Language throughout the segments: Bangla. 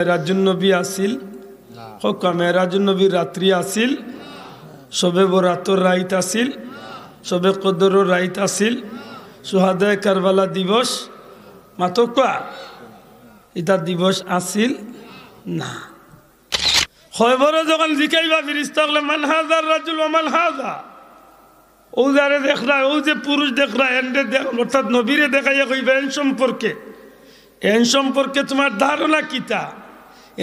মেরাজুন নবী আসিল হোক মেরাজুন নবীর রাত্রি আসিল শবে বরাতর রাইত আসিল শবে কদরের রাইত আসিল সুহাদায়ে কারবালা দিবস মাতকা এটা দিবস আসিল না খবর যখন জিকাইবা ফিরিস্তা বলে মান হাজার রাজুল ওয়া মান হাজা ও যারে দেখরা ও যে পুরুষ দেখরা এন্ডে অর্থাৎ নবীরে দেখাইয়া কইবা এন সম্পর্কে তোমার ধারণা কিতা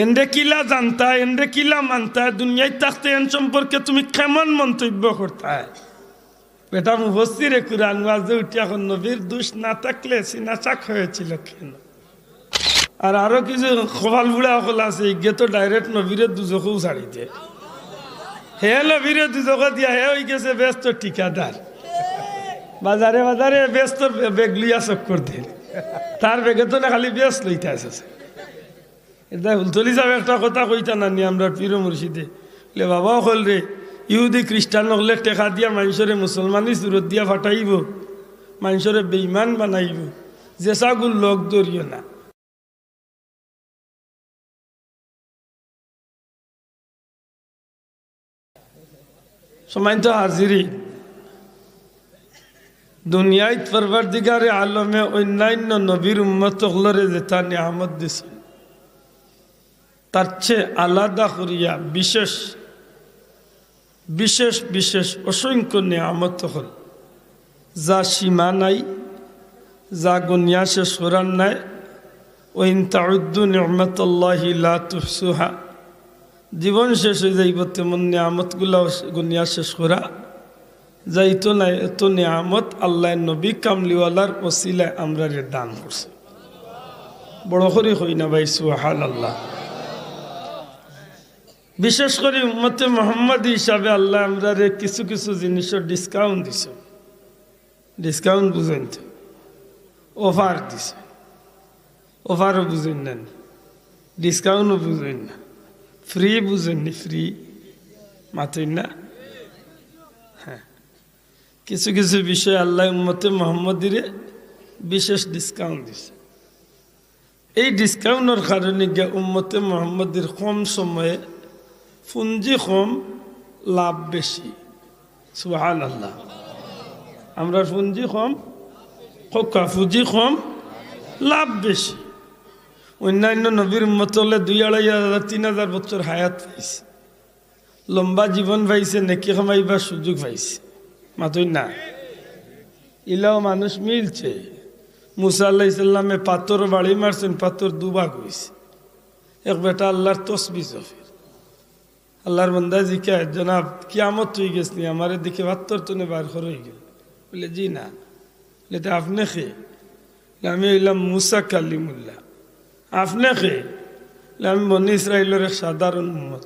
এন্ডে কিলা জানতা এন্ডে কিলা মানতা দুনিয়ায় থাকতে এন সম্পর্কে তুমি কেমন মন্তব্য করতা বেটা মুফাসসিরে কুরআন ওয়াজে উঠে এখন নবীর দোষ না থাকলে সিনাচাক হয়েছিল কেন আর আরো কিছু খোয়াল বুড়া হল আছে ইগে তো ডাইরেক্ট নবীরে দুজকেও ছাড়ি দে হে নবীরে দুজকে দিয়া হে হয়ে গেছে ব্যস্ত ঠিকাদার বাজারে বাজারে ব্যস্ত বেগ লইয়া চক্কর দেন তার বেগে তো না খালি ব্যস্ত লইতে আসছে এটা হুলতলি যাবে একটা কথা কইতা নানি আমরা পীর মুর্শিদে লে বাবাও হল রে ইহুদি খ্রিস্টান হলে টেকা দিয়া মানুষরে মুসলমানি সুরত দিয়া ফাটাইব মানুষরে বেঈমান বানাইব যেসাগুল লোক দরিও না সম্মানিত হাজিরি দুনিয়ায় পরবর্তীকারে আলমে অন্যান্য নবীর উম্মত হলরে যেটা নিয়ামত দিছেন তার চেয়ে আলাদা করিয়া বিশেষ বিশেষ বিশেষ অসংখ্য নিয়ামত হল যা সীমা নাই যা গুনিয়া শেষ করার নাই ওয়াইন তাউদ্দু নি'মাতাল্লাহি লা তুহসুহা জীবন শেষ হয়ে যাইব তেমন নিয়ামতগুলো গুনিয়া শেষ করা যাইতো না এত নিয়ামত আল্লাহ নবী কামলিওয়ালার ওসিলায় আমরা দান করছে বড় করে হই না ভাই সুবহানাল্লাহ বিশেষ করে উম্মতে মুহাম্মদ হিসাবে আল্লাহ আমরা কিছু কিছু জিনিসের ডিসকাউন্ট দিছে ডিসকাউন্ট বুঝেন তো অফার দিছে অফারও বুঝেন না ডিসকাউন্টও বুঝেন না ফ্রি বুঝেননি ফ্রি মাতই না হ্যাঁ কিছু কিছু বিষয় আল্লাহ উম্মতে মুহাম্মদিরে বিশেষ ডিসকাউন্ট দিছে এই ডিসকাউন্টের কারণে গিয়ে উম্মতে মুহাম্মদের কম সময়ে পুঁজি কম লাভ বেশি সুবহানাল্লাহ আমরা পুঁজি কম পুঁজি কম লাভ বেশি অন্যান্য নবীর উম্মত হলে 2,500-3,000 বছর হায়াত পাইছে লম্বা জীবন পাইছে নেকি কামাইবার সুযোগ পাইছে মাতই না ইলাও মানুষ মিলছে মুসা আলাইহিস সালামে পাথর বাড়ি মারছেন পাথর দুভাগ হয়েছে এক বেটা আল্লাহর তসবিহ জফির আল্লাহর বান্দা জিজ্ঞাসা জনাব কিয়ামত হয়ে গেছনি আমার দিকে পাথর তো বার করে হয়ে গেল বলে জি না এটা আপনি খে আমি হইলাম মুসা কালিমুল্লাহ আপনি খে আমি বনি ইসরায়েলের এক সাধারণ উম্মত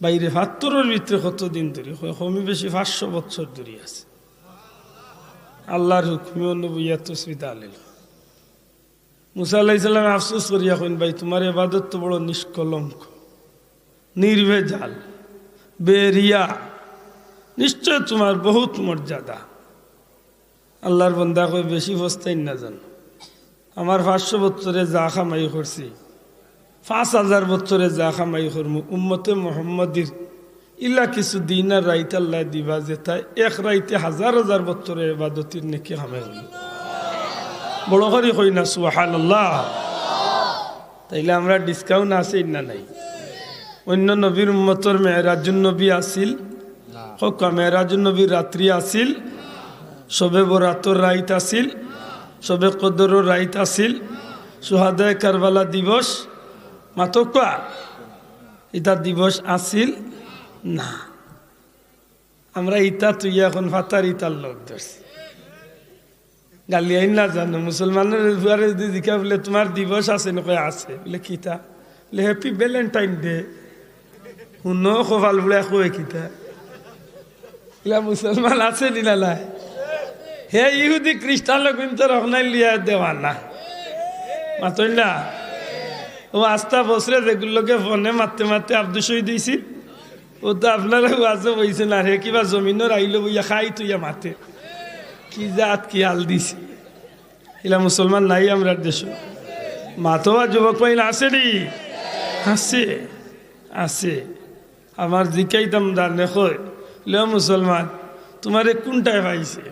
বাইরে পাথরের ভিতরে কতদিন ধরে কমই বেশি 500 বছর ধরে আছে আল্লাহর হুকমে নবুয়্যত তসবিহ আলাইল মুসা আলাইহিস সালাম আফসোস করিয়া কইন ভাই তোমার ইবাদত তো বড় নিষ্কলঙ্ক নির্ভেজাল বেরিয়া নিশ্চয় তোমার বহুত মর্যাদা আল্লাহর বান্দা কই বেশি বস্তাই না জানো আমার 500 বছরে যা খামাই করছি 5,000 বছরে যা খামাই করম উম্মতে মুহাম্মদির ইলা কিছু দিন আর রাইত আল্লাহ দিবা যেটা এক রাইতে 1,000 বছরের ইবাদতের নেকি খামাই হইল বড় করে কই না সুবহানাল্লাহ তাইলে আমরা ডিসকাউন্ট আছে না নাই অন্য নবীর উম্মতর মেরাজুন নবী আসিল হোক মেরাজুন নবীর রাত্রি আসিল শবে বরাতর রাইত আসিল শবে কদরের রাইত আসিল সুহাদায়ে কারবালা দিবস মাতকা এটা দিবস আসিল না আমরা ইটা তুই এখন ফাতার ইটার লোক ধরছি গালি আইন না জানো মুসলমানের যদি জিজ্ঞা বলে তোমার দিবস আছে না কয় আছে বলে কিতা বলে হ্যাপি ভ্যালেন্টাইন ডে শুনো কপাল বুড়া কয়ে কিতা এগুলা মুসলমান আছে নিলালায় হে ইহুদি খ্রিস্টান লোক কিন্তু রহনাই লিয়া দেওয়া না মাতই না ও আস্থা বছরে যেগুলোকে ফোনে মারতে মারতে আব্দু শহীদ দিয়েছি ও তো আপনারা আজও বইছে না রে কিবা জমিনের আইলো বইয়া খাই তুইয়া মাতে কি জাত কি হাল দিছি এলা মুসলমান নাই আমরা দেশ মাতোয়া যুবক পাইন আসেনি আছে আছে আমার জিকাইতাম দানে কই লে মুসলমান তোমারে কোনটায় পাইছে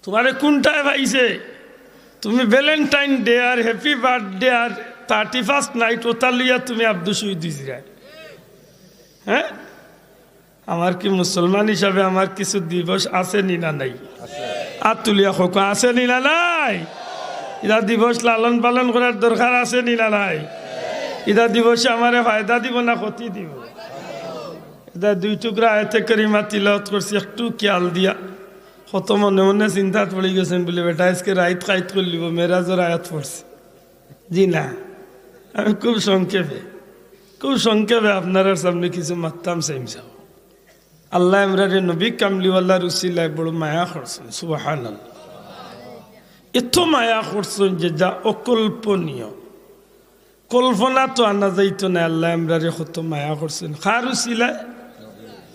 তোমারে কোনটায় পাইছে তুমি ভ্যালেন্টাইন ডে আর হ্যাপি বার্থডে আর 31st নাইট ওটা লইয়া তুমি আব্দু শুই দিছিলা হ্যাঁ আমার কি মুসলমান হিসাবে আমার কিছু দিবস আছে নি না নাই আর তুলিয়া হোক আছে নি না নাই ইদা দিবস লালন পালন করার দরকার আছে নি না নাই ইদা দিবসে আমারে ফায়দা দিব না ক্ষতি দিব ইদা 2 টুকরা আয়াতে কারিমা তিলাওয়াত করছি একটু খেয়াল দিয়া কত মনে মনে চিন্তাত পড়ে গেছেন বলে বেটা আজকে রাইত কাইত করে লিব মেরাজের আয়াত পড়ছি জি না আমি খুব সংক্ষেপে আপনার সামনে কিছু মাত্তাম চাইমসাও আল্লাহ আমরারে নবী কামলিওয়াল্লাহর উসিলায় বড় মায়া করছেন সুবহানাল্লাহ এত মায়া করছেন যে যা অকল্পনীয় কল্পনা তো আনা যাইতো না আল্লাহ আমরারে কত মায়া করছেন খার উসিলায়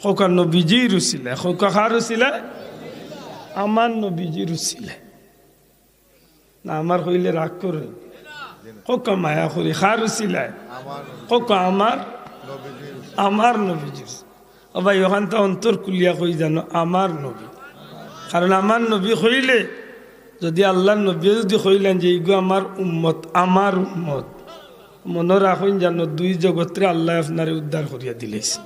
খোকা নবীজির উসিলায় খোকা খার উসিলায় আমার নবীজির উসিলায় না আমার কইলে রাগ করেন খোকা মায়া করি খার উসিলায় খোকা আমার নবীজির ভাই ওখান তো অন্তর কুলিয়া কই জানো আমার নবী কারণ আমার নবী হইলে যদি আল্লাহ নবী যদি হইলেন যে এইগো আমার উম্মত মনে রাখুন জানো 2 জগত্রে আল্লাহ আপনারে উদ্ধার করিয়া দিলেছে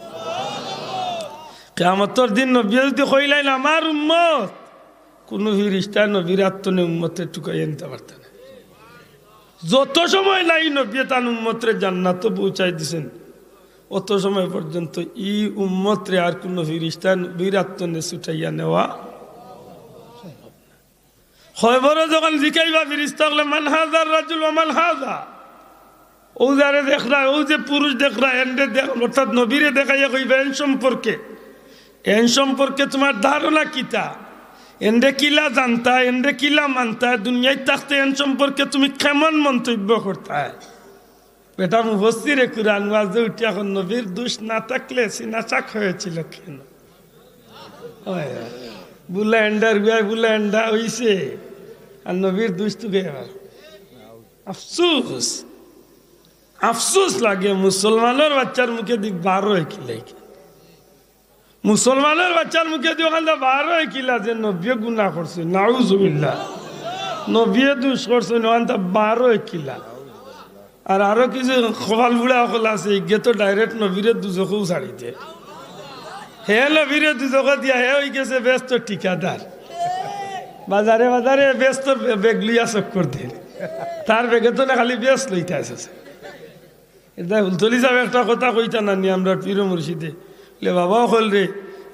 কিয়ামতের দিন নবী যদি হইলেন আমার উম্মত কোন ফিরিস্তা নবীর আত্মনে উম্মতের টুকাই আনতে পারত না যত সময় নাই নবী তার উম্মতরে জান্নাতে পৌঁছাই দিছেন অত সময় পর্যন্ত ই উম্মতরে আর কোন ফিরিস্তা নবীর আত্মনে ছুটাইয়া নেওয়া হয় বড় যখন জিকাইবা ফিরিস্তা হলে মান হাজার রাজুল ওমান হাজা ও যারে দেখরা ও যে পুরুষ দেখরা এন্ডে অর্থাৎ নবীরে দেখাইয়া কইবা এন সম্পর্কে তোমার ধারণা কিতা এন্ডে কিলা জানতা এন্ডে কিলা মানতা দুনিয়ায় থাকতে এন সম্পর্কে তুমি কেমন মন্তব্য করতা বেটা মুফাসসিরে কুরআন ওয়াজে উঠে এখন নবীর দোষ না থাকলে সিনাচাক হয়েছিল কেন বুলান্ডা হইছে আর নবীর দোষ তো গেল আফসোস লাগে মুসলমানের বাচ্চার মুখে দি 12 কিলাই মুসলমানের বাচ্চার মুখে দিয়ে ওখানে 12 কিলা যে নবী গুনাহ করছে নাউজুবিল্লাহ নবী দোষ করছে ওখানে 12 কিলা আর আরো কিছু খোয়াল বুড়া সকল আছে ইগে তো ডাইরেক্ট নবীরে দুজকেও ছাড়ি দিয়ে হে নবীরে দুজকে দিয়া হে হয়ে গেছে ব্যস্ত ঠিকাদার বাজারে ব্যস্ত বেগ লইয়া চক্কর দিয়ে তার বেগে তো না খালি ব্যস্ত লইতে আসছে এটা হুলতলি যাবে একটা কথা কইতা নানি আমরা পীর মুর্শিদে লে বাবাও হল রে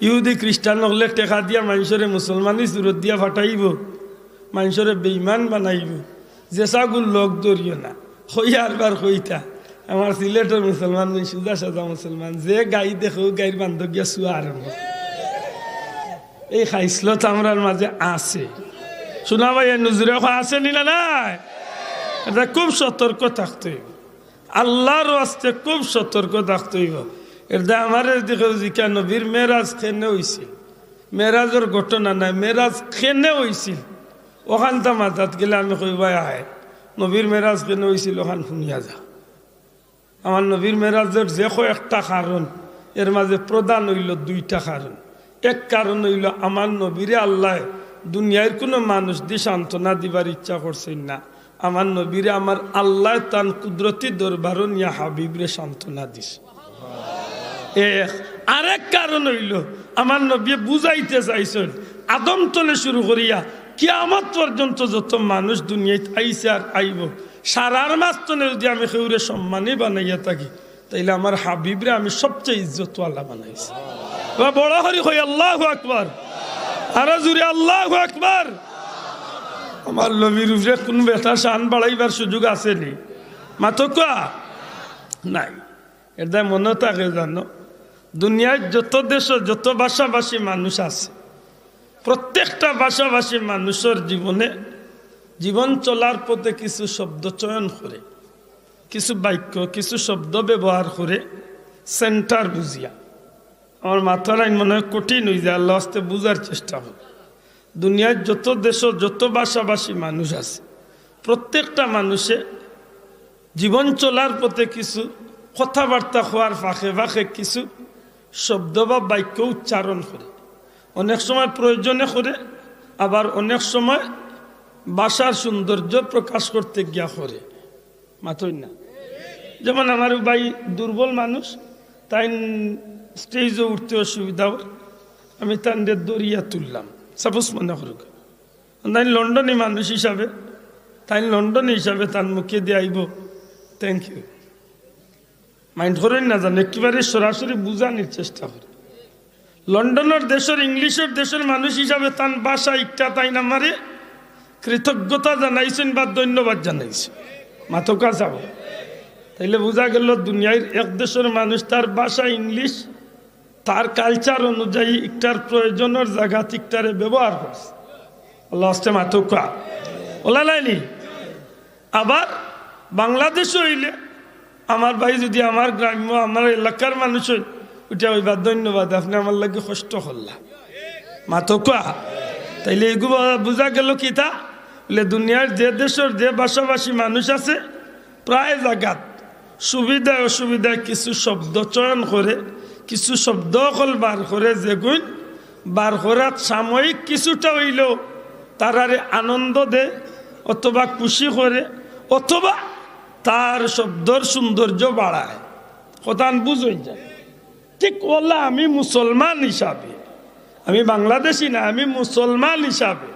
ইহুদি খ্রিস্টান হলে টেকা দিয়া মানুষরে মুসলমানি সুরত দিয়া ফাটাইব মানুষরে বেইমান বানাইব যেসাগুল লোক দরিও না হইয়ারবার কইতা আমার সিলেটের মুসলমান সুজা সাজা মুসলমান যে গাই দেখো গাইর বান্ধব গিয়া শুয়া আরম্ভ এই খাইসলত আমরার মাঝে আছে শোনা ভাই নজরে আছে নিলা নাই এটা খুব সতর্ক থাকতে হইব আল্লাহর আস্তে খুব সতর্ক থাকতে হইব এটা আমার দেখে জিকা নবীর মেরাজ খেনে হইছিল মেরাজের ঘটনা নাই মেরাজ খেনে হইছিল ওখানটা মাথাত গেলে আমি কইবাই আয় নবীর মেরাজ কেন হয়েছিল ওখান শুনিয়া যা আমার নবীর মেরাজের যে কয়েকটা কারণ এর মাঝে প্রধান হইল 2টা কারণ এক কারণ হইল আমার নবীরে আল্লাহ দুনিয়ার কোনো মানুষ দিয়ে সান্ত্বনা দিবার ইচ্ছা করছেন না আমার নবীরে আমার আল্লাহ তান কুদরতি দরবার নিয়া হাবিবরে সান্ত্বনা দিস আরেক কারণ হইল আমার নবী বুঝাইতে চাইছেন আদম তলে শুরু করিয়া কিয়ামত পর্যন্ত যত মানুষ দুনিয়ায় আইছে আর আইব সারার মাঝখানে যদি আমি কেউরে সম্মানী বানাইয়া থাকি তাইলে আমার হাবিবরে আমি সবচেয়ে ইজ্জতওয়ালা বানাইছি বড় হরি হই আল্লাহু আকবার আর জুড়ে আল্লাহু আকবার আমার নবীর উপরে কোন বেটা শান বাড়াইবার সুযোগ আছে নি মাতকা নাই এটা মনে থাকে জানো দুনিয়ায় যত দেশ যত ভাষাভাষী মানুষ আছে প্রত্যেকটা ভাষাভাষী মানুষের জীবনে জীবন চলার পথে কিছু শব্দ চয়ন করে কিছু বাক্য কিছু শব্দ ব্যবহার করে সেন্টার বুঝিয়া আমার মাথার আইন মনে হয় কঠিন হয়ে যায় আল্লাহ আস্তে বুঝার চেষ্টা হবে দুনিয়ার যত দেশ যত ভাষাভাষী মানুষ আছে প্রত্যেকটা মানুষে জীবন চলার পথে কিছু কথাবার্তা হওয়ার ফাঁকে ফাঁকে কিছু শব্দ বা বাক্য উচ্চারণ করে, অনেক সময় প্রয়োজনে করে, আবার অনেক সময় ভাষার সৌন্দর্য প্রকাশ করতে গিয়া করে। মাতই না, যেমন আমার ভাই দুর্বল মানুষ, তাই স্টেজে উঠতে অসুবিধা, আমি তাদের দরিয়া তুললাম, সাপোজ মনে করুক। তাই লন্ডনে মানুষ হিসাবে, তাই লন্ডন হিসাবে তার মুখে দিয়ে আইব থ্যাংক ইউ, মাইন্ড করেন না, জানে একেবারে সরাসরি বুঝানোর চেষ্টা করে। লন্ডনের দেশের ইংলিশের দেশের মানুষ হিসাবে তার ভাষা একটা তাই না মারে কৃতজ্ঞতা জানাইছেন বা ধন্যবাদ জানাইছে, মাথকা যাব। তাইলে বোঝা গেল দুনিয়ার এক দেশের মানুষ তার ভাষা ইংলিশ, তার কালচার অনুযায়ী একটার প্রয়োজনের জায়গা ঠিকটারে ব্যবহার করছে। আল্লাহ আসতে মাথকা ওলা লাইনি। আবার বাংলাদেশে হইলে আমার ভাই যদি আমার গ্রাম্য আমার এলাকার মানুষ হই, ওইটা ওইবা ধন্যবাদ, আপনি আমার লাগে কষ্ট করলাম, মাথকা। তাইলে এগুলো বোঝা গেল কি তা বলে দুনিয়ার যে দেশের যে ভাষাভাষী মানুষ আছে প্রায় জায়গাত সুবিধায় অসুবিধায় কিছু শব্দ চয়ন করে, কিছু শব্দ অকল বার করে, যেগুন বার করাত সাময়িক কিছুটা হইলেও তারারে আনন্দ দেয় অথবা খুশি করে, অথবা তার শব্দর সৌন্দর্য বাড়ায়। কথা বুঝই যায়। ঠিক বললা আমি মুসলমান হিসাবে, আমি বাংলাদেশি না, আমি মুসলমান হিসাবে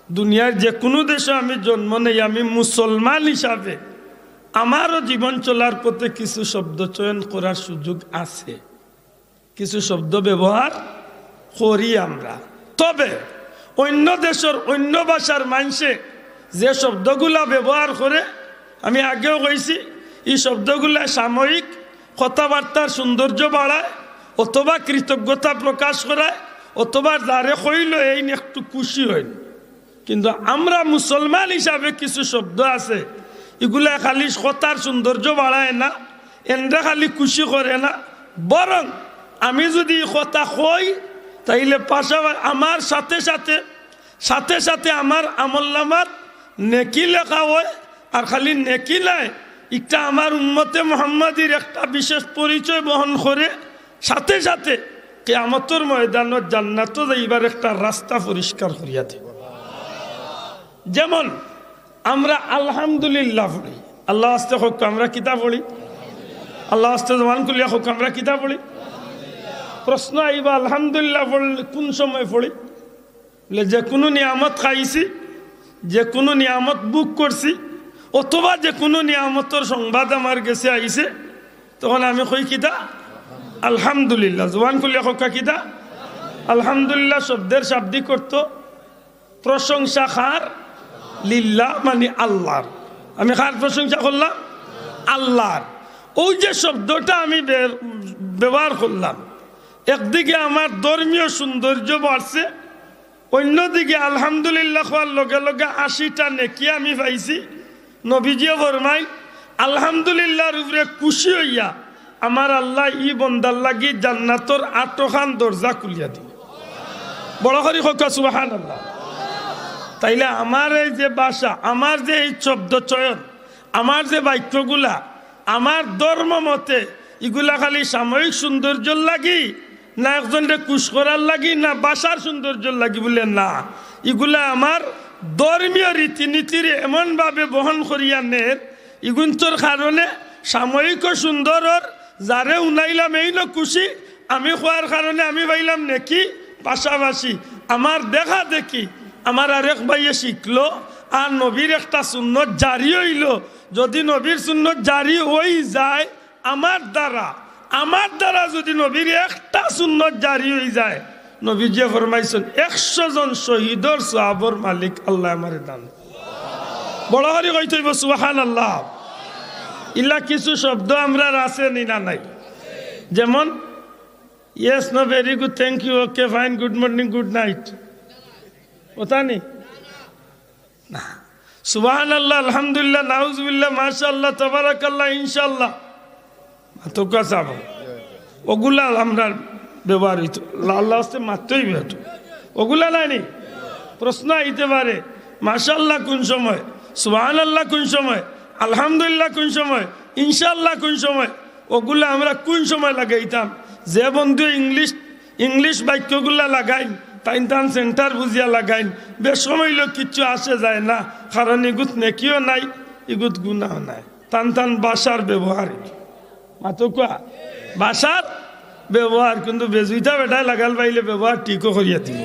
দুনিয়ার যে কোনো দেশে আমি জন্ম নেই, আমি মুসলমান হিসাবে আমারও জীবন চলার পথে কিছু শব্দ চয়ন করার সুযোগ আছে, কিছু শব্দ ব্যবহার করি আমরা। তবে অন্য দেশের অন্য ভাষার মানুষে যে শব্দগুলা ব্যবহার করে, আমি আগেও কইছি, এই শব্দগুলা সাময়িক কথাবার্তার সৌন্দর্য বাড়ায়, অথবা কৃতজ্ঞতা প্রকাশ করায়, অথবা যারে কইল এই একটু খুশি হইল। কিন্তু আমরা মুসলমান হিসাবে কিছু শব্দ আছে, এগুলা খালি কথার সৌন্দর্য বাড়ায় না, এনরা খালি খুশি করে না, বরং আমি যদি কথা কই তাইলে পাশাপাশি আমার সাথে সাথে সাথে সাথে আমার আমলনামাত নেকি লেখা হয়। আর খালি নেকি নাই, একটা আমার উম্মতে মুহাম্মাদির একটা বিশেষ পরিচয় বহন করে, সাথে সাথে কিয়ামতের ময়দানত জান্নাত যাইবার একটা রাস্তা পরিষ্কার করিয়া দেব। যেমন আমরা আলহামদুলিল্লাহ পড়ি, আল্লাহ আস্তে হোক আমরা কিতাব পড়ি, আল্লাহ আস্তে জমান কুলিয়া হোক আমরা কিতাব পড়ি। প্রশ্ন আইবা আলহামদুলিল্লাহ পড়লে কোন সময় পড়ি? বলে যে কোনো নিয়ামত খাইছি, যে কোনো নিয়ামত বুক করছি, অথবা যে কোনো নিয়ামতের সংবাদ আমার গেছে আইছে, তখন আমি কই কিতা আলহামদুলিল্লাহ। জবান খুলিয়া হকা কিতা আলহামদুলিল্লাহ শব্দের শাব্দিক অর্থ প্রশংসা খার লিল্লাহ, মানে আল্লাহর। আমি খার প্রশংসা করলাম আল্লাহর। ওই যে শব্দটা আমি ব্যবহার করলাম, একদিকে আমার ধর্মীয় সৌন্দর্য বাড়ছে, অন্যদিকে আলহামদুলিল্লাহ হওয়ার লগে লগে 80টা নেকি আমি পাইছি। নবীজিও ফরমাই আলহামদুলিল্লাহর উপরে খুশি হইয়া আমার আল্লাহ ই বন্দার লাগি জান্নাতর 8খান দরজা খুলিয়া দিবে। বড় করি হোক সুবহানাল্লাহ। তাইলে আমার এই যে ভাষা, আমার যে এই শব্দ চয়ন, আমার যে বাক্যগুলা, আমার ধর্ম মতে এগুলা খালি সাময়িক সৌন্দর্যর লাগি না একজনকে খুশ করার লাগি না ভাষার সৌন্দর্যর লাগি? বলে না, এগুলা আমার ধর্মীয় রীতিনীতির এমনভাবে বহন করিয়া নের, ইগুন্তর কারণে সাময়িক সুন্দরর যারে উনাইলাম এই ন খুশি, আমি খোয়ার কারণে আমি পাইলাম নেকি, পাশাপাশি আমার দেখা দেখি আমার আরেক ভাইয়ে শিখলো, আর নবীর একটা সুন্নত জারি হইল। যদি নবীর সুন্নত জারি হয়ে যায় আমার দ্বারা যদি নবীর একটা সুন্নত জারি হয়ে যায়, নবী যে ফরমাইছেন 100 জন শহীদর সওয়াবর মালিক আল্লাহ আমারে দান। বড় করে কইতে হইব সুবহানাল্লাহ। ইলা কিছু শব্দ আমরা আছে না নাই, যেমন yes, no, very good, thank you, okay, fine, good morning, good night, ওটা নেই না। সুবহানাল্লাহ, আলহামদুলিল্লাহ, নাউজুবিল্লাহ, মাশাআল্লাহ, তাবারাকাল্লাহ, ইনশাআল্লাহ, তোকা চাব, ওগুলা আমরা ব্যবহৃত আল্লাহ আসতে মাত্রই বেটো, ওগুলা নাই। প্রশ্ন আইতে পারে মাশাআল্লাহ কোন সময়, সুবহানাল্লাহ কোন সময়, আলহামদুলিল্লাহ কোন সময়, ইনশাল্লাহ কোন সময়, ওগুলা আমরা কোন সময় লাগাইতাম। যে বন্ধু ইংলিশ বাক্যগুলা লাগাইন তাই তান সেন্টার বুঝিয়া লাগাইন, বেসময় কিচ্ছু আসে যায় না, কারণ ইগুত নেকিও নাই, ইগুত গুনাও নাই। টান বাসার ব্যবহার, মাতো কোয়া বাসার ব্যবহার, কিন্তু বেজুইতা বেটায় লাগাল পাইলে ব্যবহার ঠিকও করিয়া দিব।